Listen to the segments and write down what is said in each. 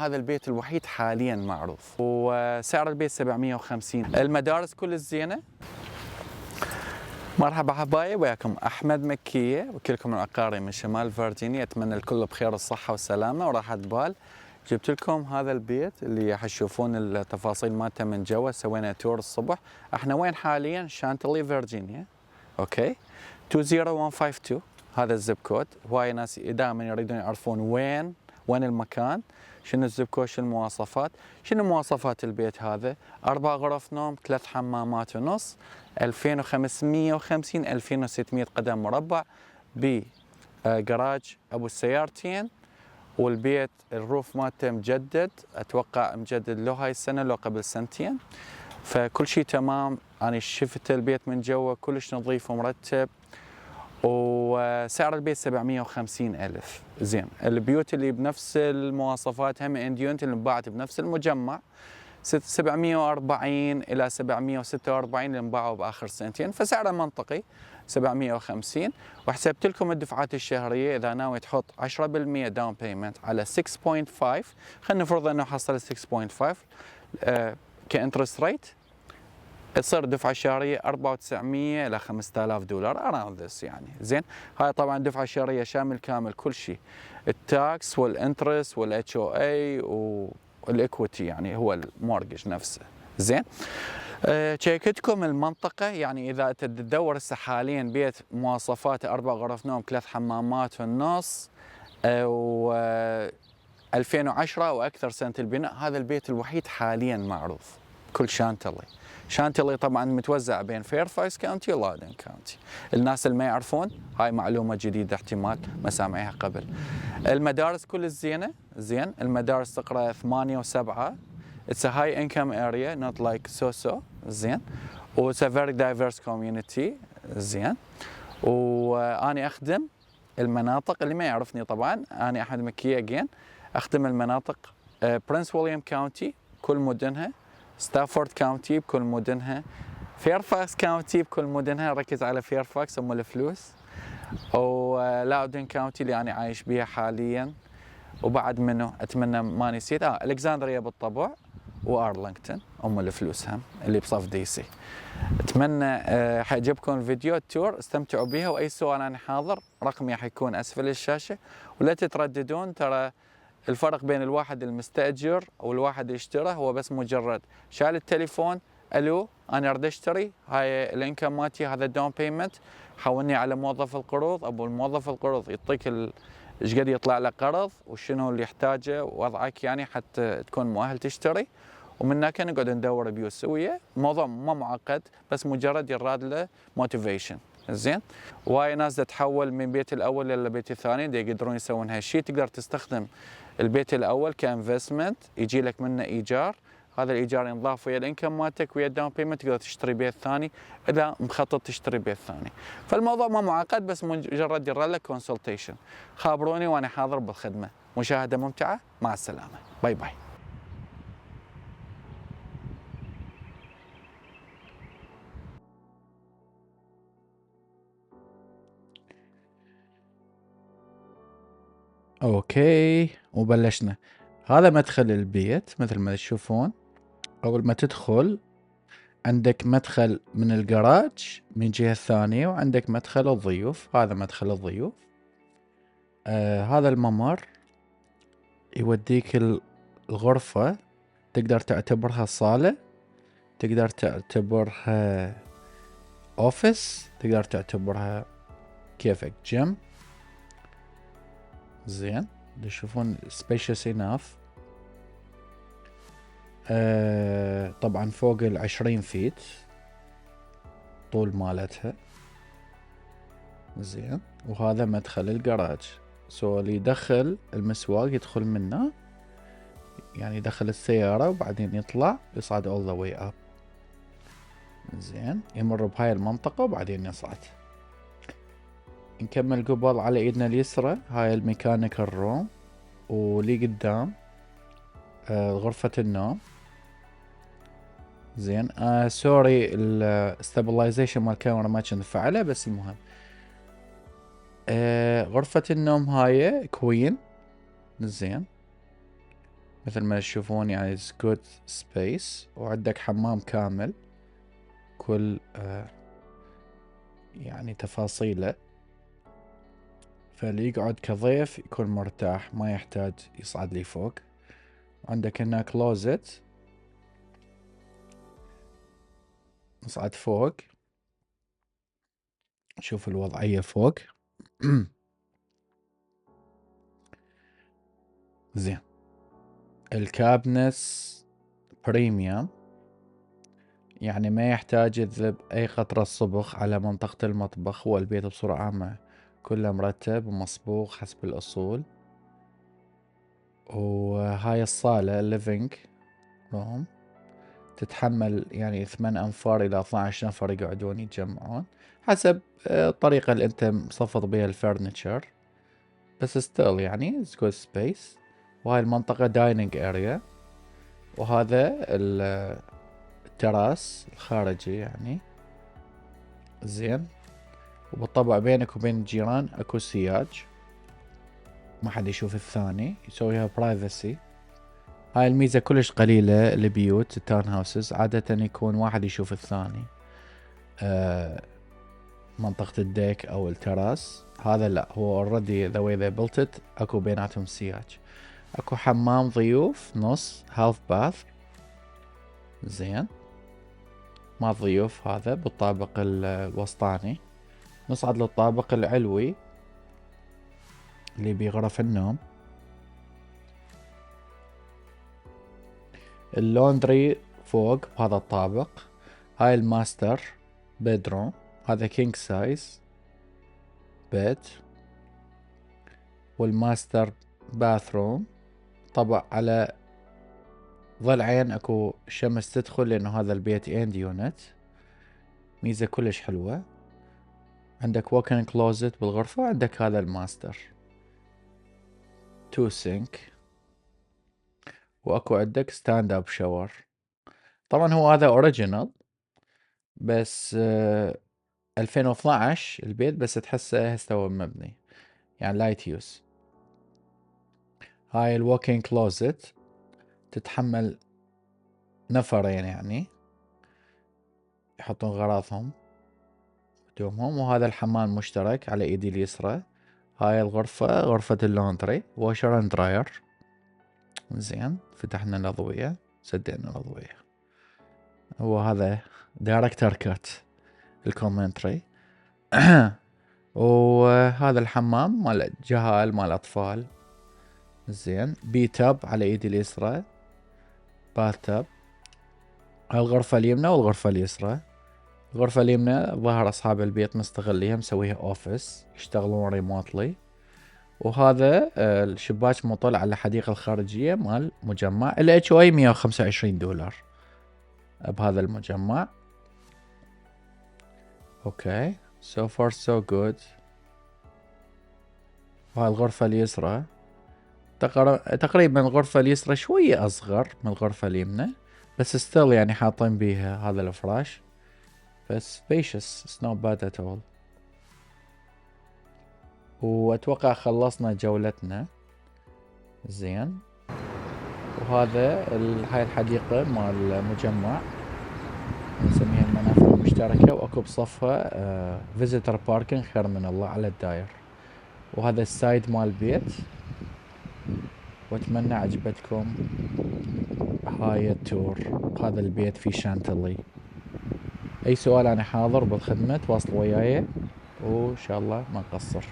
هذا البيت الوحيد حاليا معروف، وسعر البيت 750. المدارس كل الزينة. مرحبا حبايب، وياكم احمد مكية، وكلكم العقاري من شمال فيرجينيا. اتمنى الكل بخير الصحة والسلامة وراحة بال. جبت لكم هذا البيت اللي حتشوفون التفاصيل مالته من جوا. سوينا تور الصبح. احنا وين حاليا؟ شانتلي فيرجينيا. اوكي 20152 هذا الزب كود. هواي ناس دائما يريدون يعرفون وين المكان، شنو الزب كود، شنو المواصفات. شنو مواصفات البيت هذا؟ 4 غرف نوم، 3 حمامات ونص، 2550 2600 قدم مربع، بجراج ابو السيارتين. والبيت الروف مالته مجدد، اتوقع مجدد لو هاي السنه لو قبل سنتين، فكل شيء تمام. انا شفت البيت من جوا كلش نظيف ومرتب. وسعر البيت 750 ألف. زين، البيوت اللي بنفس المواصفات هم انديونت اللي انباعت بنفس المجمع 740 إلى 746 اللي انباعوا بآخر سنتين، فسعره منطقي 750. وحسبت لكم الدفعات الشهرية. إذا ناوي تحط 10% داون بيمنت على 6.5، خلينا نفرض أنه حصل 6.5 كإنترست ريت، تصير دفعة شهرية 4900 إلى 5000 دولار around this يعني. زين، هاي طبعا دفعة شهرية شامل كامل كل شيء، التاكس والانترست والاتش او اي والايكويتي، يعني هو المورجج نفسه. زين، شيكتكم المنطقة. يعني إذا تدور هسه حاليا بيت مواصفاته 4 غرف نوم، 3 حمامات ونص، و 2010 واكثر سنة البناء، هذا البيت الوحيد حاليا معروف كل شانتلي. شانتلي طبعا متوزع بين فيرفاكس كاونتي ولادن كاونتي. الناس اللي ما يعرفون، هاي معلومة جديدة احتمال ما سامعيها قبل. المدارس كل الزينة. زين، المدارس تقرأ 8 و7. It's a high income area not like so. زين، و it's a very diverse community. زين، وأنا أخدم المناطق. اللي ما يعرفني طبعا، أنا أحمد مكية again. أخدم المناطق برنس ويليام كاونتي كل مدنها، ستافورد كاونتي بكل مدنها، فيرفاكس كاونتي بكل مدنها. ركز على فيرفاكس ام الفلوس، ولاودن كاونتي اللي انا عايش بيها حاليا. وبعد منه اتمنى ما نسيت الكسندريا بالطبع، وارلينغتون ام الفلوس هم اللي بصف دي سي. اتمنى حيعجبكم الفيديو التور، استمتعوا بيها. واي سؤال انا حاضر، رقمي حيكون اسفل الشاشه. ولا تترددون، ترى الفرق بين الواحد المستأجر والواحد اللي اشترى هو بس مجرد شال التليفون، الو انا اريد اشتري، هاي الانكم مالتي، هذا الداون بيمنت، حولني على موظف القروض. ابو الموظف القروض يعطيك ايش قد يطلع لك قرض وشنو اللي يحتاجه وضعك، يعني حتى تكون مؤهل تشتري. ومن هناك نقعد ندور بيوت سويه. الموضوع ما معقد، بس مجرد يراد له موتيفيشن. زين، وهاي ناس تتحول من بيت الاول للبيت الثاني، دي يقدرون يسوون هالشيء. تقدر تستخدم البيت الاول كانفستمنت، يجي لك منه ايجار، هذا الايجار ينضاف ويا الانكم مالتك ويا الداون بيمنت، تقدر تشتري بيت ثاني اذا مخطط تشتري بيت ثاني. فالموضوع ما معقد، بس مجرد يرى لك كونسلتيشن. خابروني وانا حاضر بالخدمه. مشاهده ممتعه، مع السلامه، باي باي. اوكي، وبلشنا. هذا مدخل البيت مثل ما تشوفون. اول ما تدخل عندك مدخل من الجراج من الجهة الثانية، وعندك مدخل الضيوف. هذا مدخل الضيوف. هذا الممر يوديك الغرفة. تقدر تعتبرها صالة، تقدر تعتبرها اوفيس، تقدر تعتبرها كيفك جيم. زين، تشوفون spacious enough. طبعا فوق 20 فيت طول مالتها. زين، وهذا مدخل الجراج. اللي يدخل المسواق يدخل منه، يعني يدخل السيارة وبعدين يطلع يصعد all the way up. زين، يمر بهاي المنطقة وبعدين يصعد. نكمل قبل على ايدنا اليسرى، هاي الميكانيكال روم، ولي قدام غرفة النوم. زين، سوري الستابلايزيشن مال الكاميرا ما كنت فعله، بس المهم غرفة النوم هاي كوين. زين، مثل ما تشوفون يعني it's good space، وعندك حمام كامل كل يعني تفاصيله، فاللي يقعد كضيف يكون مرتاح ما يحتاج يصعد لي فوق. عندك هنا كلوزت، نصعد فوق شوف الوضعية فوق. زين، الكابنس بريميوم، يعني ما يحتاج يذب اي قطرة صبغ على منطقة المطبخ، والبيت بصورة عامة كله مرتب ومصبوغ حسب الاصول. وهاي الصالة ليفينج روم تتحمل يعني 8 أنفار إلى 12 نفر يقعدون يتجمعون حسب الطريقة اللي أنت مصفط بها الفرنتشر، بس ستيل يعني it's good space. وهاي المنطقة دايننج اريا، وهذا التراس الخارجي يعني. زين، وبالطبع بينك وبين الجيران اكو سياج، ما حد يشوف الثاني، يسويها برايفسي. هاي الميزة كلش قليلة لبيوت التاون هاوسز، عادة يكون واحد يشوف الثاني. منطقة الديك او التراس هذا لا، هو already the way they built it اكو بيناتهم سياج. اكو حمام ضيوف نص هاف باث. زين، ما ضيوف هذا بالطابق الوسطاني. نصعد للطابق العلوي اللي بغرف النوم. اللوندري فوق بهذا الطابق. هاي الماستر بيدروم، هذا كينج سايز بيت. والماستر باثروم طبع على ضلعين اكو شمس تدخل، لانه هذا البيت اند يونت، ميزة كلش حلوة. عندك ووكن كلوزت بالغرفة، وعندك هذا الماستر 2 سينك، واكو عندك ستاند اب شاور. طبعا هو هذا اوريجينال، بس 2012 البيت، بس تحسه هسه مبني يعني لايت يوز. هاي الووكين كلوزت تتحمل نفرين يعني يحطون غراضهم هدومهم. وهذا الحمام مشترك على ايدي اليسرى. هاي الغرفة غرفة اللوندري، واشر اند دراير. زين، فتحنا الأضوية، سدينا الأضوية. وهذا دايركتر كات الكومنتري. وهذا الحمام مال جهال مال أطفال. زين، بي تاب على ايدي اليسرى، باث تاب. الغرفة اليمنى والغرفة اليسرى. الغرفة اليمنى ظهر أصحاب البيت مستغليها مسويها أوفيس يشتغلون ريموتلي. وهذا الشباك مطل على الحديقة الخارجية مال مجمع ال HOA $125 بهذا المجمع. اوكي so far so good. وهاي الغرفة اليسرى تقريبا الغرفة اليسرى شوية أصغر من الغرفة اليمنى، بس ستيل يعني حاطين بيها هذا الفراش، بس spacious it's not bad at all. وأتوقع خلصنا جولتنا. زين، وهذا هاي الحديقة مال المجمع نسميها المنافذ المشتركة، وأكو بصفها visitor parking خير من الله على الداير. وهذا السايد مال البيت، واتمنى عجبتكم هاي التور. هذا البيت في شانتلي. اي سؤال انا حاضر بالخدمة، تواصلوا وياي وان شاء الله ما نقصر.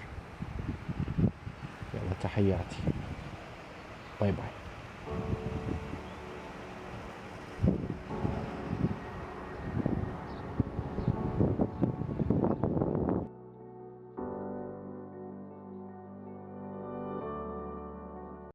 يلا تحياتي، باي باي.